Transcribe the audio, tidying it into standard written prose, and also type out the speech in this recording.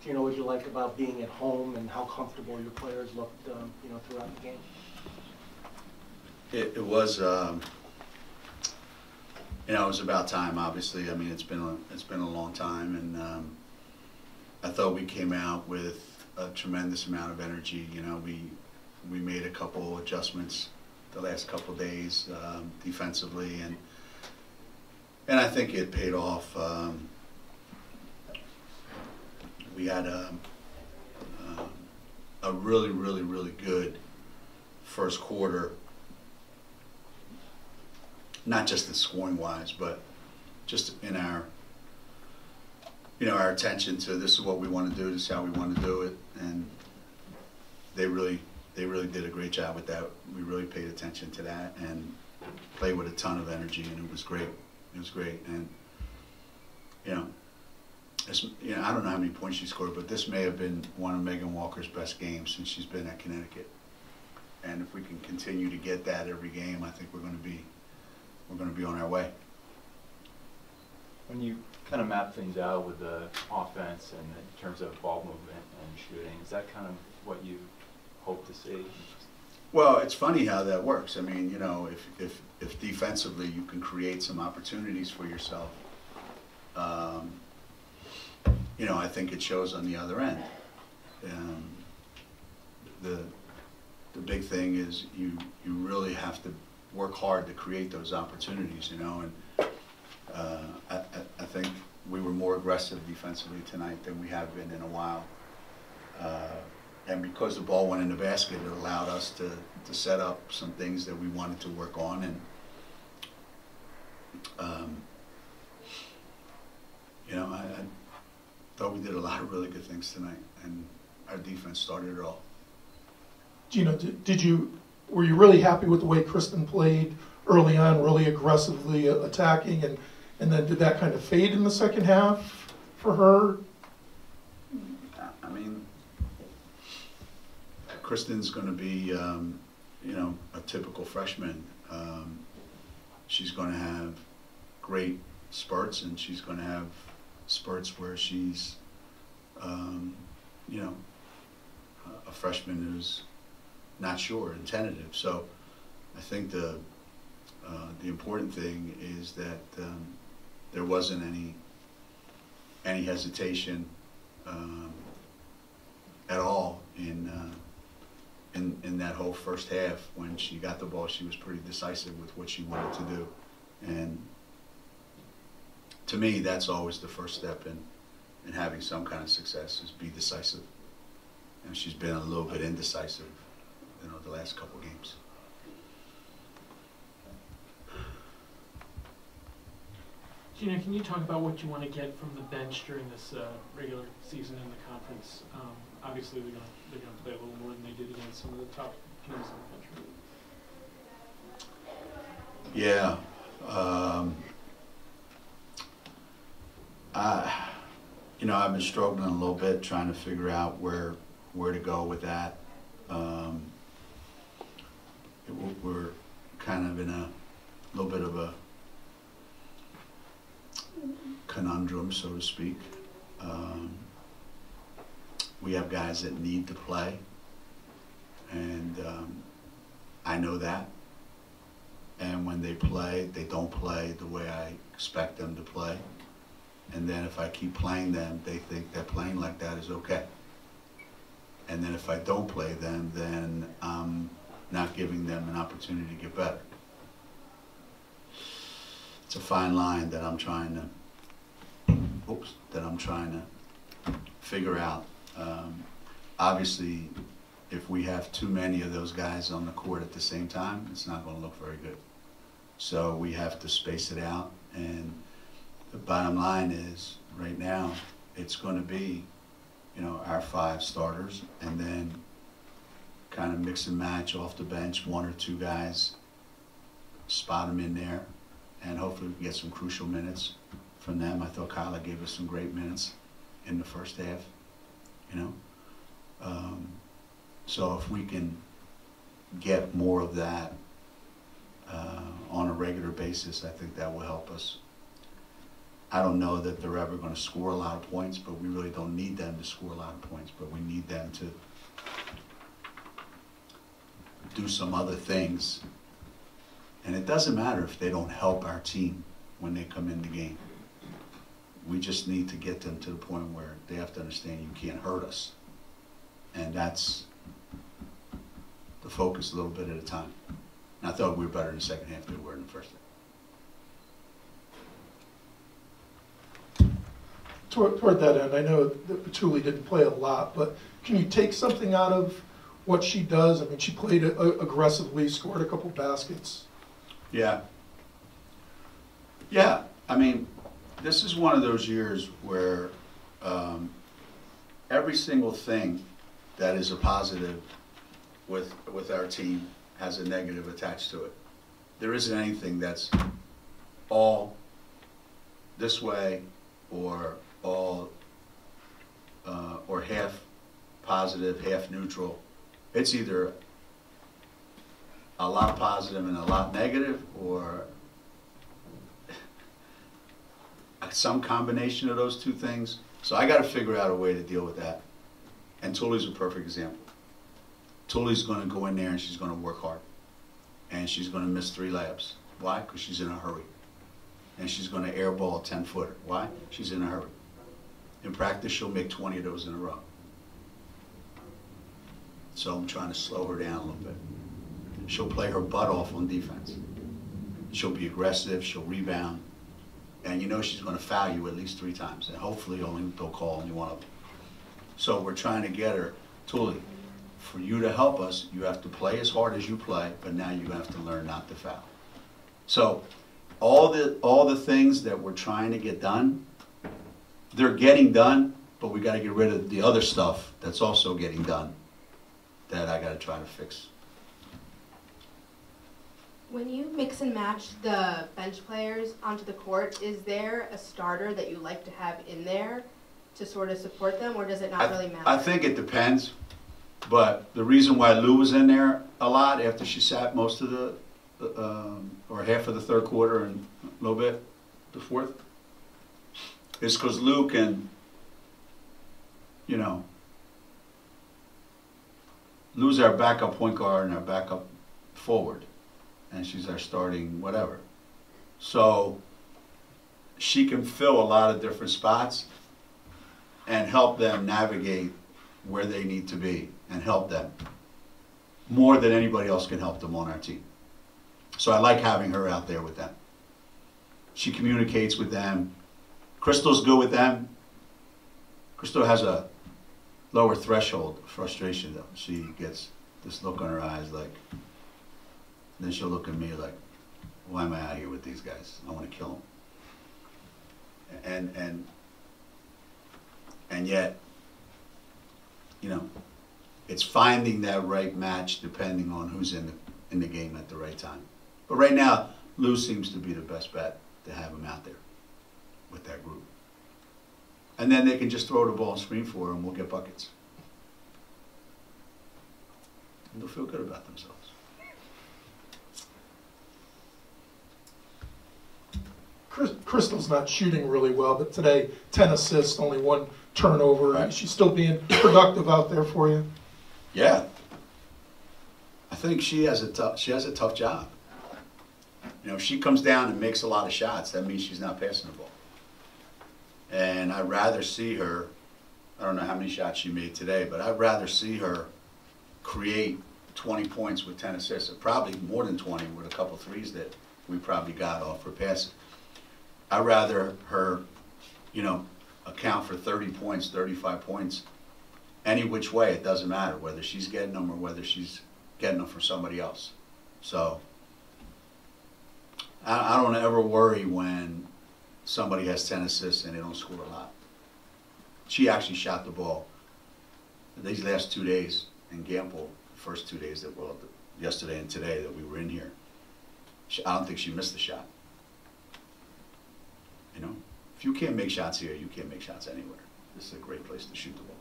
Geno, what did you like about being at home and how comfortable your players looked, throughout the game? It was, it was about time. Obviously, I mean, it's been a long time, and I thought we came out with a tremendous amount of energy. We made a couple adjustments the last couple of days defensively, and I think it paid off. We had a really, really, really good first quarter, not just in scoring wise, but just in our, our attention to this is what we want to do, this is how we want to do it, and they really did a great job with that. We really paid attention to that and played with a ton of energy, and it was great. It was great, and I don't know how many points she scored, but this may have been one of Megan Walker's best games since she's been at Connecticut. And if we can continue to get that every game, I think we're going to be on our way. When you kind of map things out with the offense and in terms of ball movement and shooting, is that kind of what you hope to see? Well, it's funny how that works. I mean, if defensively you can create some opportunities for yourself, I think it shows on the other end. The big thing is you really have to work hard to create those opportunities, and I think we were more aggressive defensively tonight than we have been in a while. And because the ball went in the basket, it allowed us to set up some things that we wanted to work on, and I thought we did a lot of really good things tonight, and our defense started it all. Geno, were you really happy with the way Kristen played early on, really aggressively attacking, and then did that kind of fade in the second half for her? I mean, Kristen's going to be, a typical freshman. She's going to have great spurts, and she's going to have spurts where she's, a freshman who's not sure and tentative. So I think the important thing is that there wasn't any hesitation at all in that whole first half. When she got the ball, she was pretty decisive with what she wanted to do, and to me, that's always the first step in having some kind of success, is be decisive. And she's been a little bit indecisive, the last couple games. Geno, can you talk about what you want to get from the bench during this regular season in the conference? Obviously, they're going to play a little more than they did against some of the top teams in the country. Yeah. I've been struggling a little bit trying to figure out where to go with that. We're kind of in a little bit of a conundrum, so to speak. We have guys that need to play, and I know that. And when they play, they don't play the way I expect them to play. And then if I keep playing them, they think that playing like that is okay. And then if I don't play them, then I'm not giving them an opportunity to get better. It's a fine line that I'm trying to figure out. Obviously, if we have too many of those guys on the court at the same time, it's not going to look very good. So we have to space it out, and the bottom line is, right now, it's going to be, our 5 starters, and then kind of mix and match off the bench, 1 or 2 guys, spot them in there, and hopefully we can get some crucial minutes from them. I thought Kyla gave us some great minutes in the first half, So if we can get more of that on a regular basis, I think that will help us. I don't know that they're ever going to score a lot of points, but we really don't need them to score a lot of points, but we need them to do some other things. And it doesn't matter if they don't help our team when they come in the game. We just need to get them to the point where they have to understand you can't hurt us. And that's the focus a little bit at a time. And I thought we were better in the second half than we were in the first half. Toward that end, I know that Batuli didn't play a lot, but can you take something out of what she does? I mean, she played aggressively, scored a couple baskets. Yeah. Yeah, I mean, this is one of those years where every single thing that is a positive with our team has a negative attached to it. There isn't anything that's all this way or all or half positive, half neutral. It's either a lot positive and a lot negative, or some combination of those two things. So I got to figure out a way to deal with that. And Tuli's a perfect example. Tuli's going to go in there and she's going to work hard. And she's going to miss 3 layups. Why? Because she's in a hurry. And she's going to airball a 10-footer. Why? She's in a hurry. In practice, she'll make 20 of those in a row. So I'm trying to slow her down a little bit. She'll play her butt off on defense. She'll be aggressive, she'll rebound, and you know she's going to foul you at least 3 times, and hopefully they'll call only one of them. So we're trying to get her, Tuli, for you to help us, you have to play as hard as you play, but now you have to learn not to foul. So all the things that we're trying to get done, they're getting done, but we got to get rid of the other stuff that's also getting done that I got to try to fix. When you mix and match the bench players onto the court, is there a starter that you like to have in there to sort of support them, or does it not really matter? I think it depends, but the reason why Lou was in there a lot after she sat most of the, or half of the third quarter and a little bit the fourth, is because Lou can, you know, Lou's our backup point guard and our backup forward. And she's our starting whatever. So she can fill a lot of different spots and help them navigate where they need to be and help them more than anybody else can help them on our team. So I like having her out there with them. She communicates with them. Crystal's good with them. Crystal has a lower threshold of frustration though. She gets this look on her eyes like, then she'll look at me like, why am I out here with these guys? I want to kill them. And yet, you know, it's finding that right match depending on who's in the game at the right time. But right now, Lou seems to be the best bet to have him out there with that group. And then they can just throw the ball and screen for her and we'll get buckets. And they'll feel good about themselves. Crystal's not shooting really well, but today 10 assists, only 1 turnover. Right. She's still being productive out there for you. Yeah, I think she has a tough job. You know, if she comes down and makes a lot of shots, that means she's not passing the ball. And I'd rather see her. I don't know how many shots she made today, but I'd rather see her create 20 points with 10 assists, or probably more than 20 with a couple threes that we probably got off her passing. I'd rather her, you know, account for 30 points, 35 points, any which way. It doesn't matter whether she's getting them or whether she's getting them from somebody else. So I don't ever worry when somebody has 10 assists and they don't score a lot. She actually shot the ball these last 2 days in Gamble, the first 2 days that, well, yesterday and today that we were in here. I don't think she missed the shot. You know, if you can't make shots here, you can't make shots anywhere. This is a great place to shoot the ball.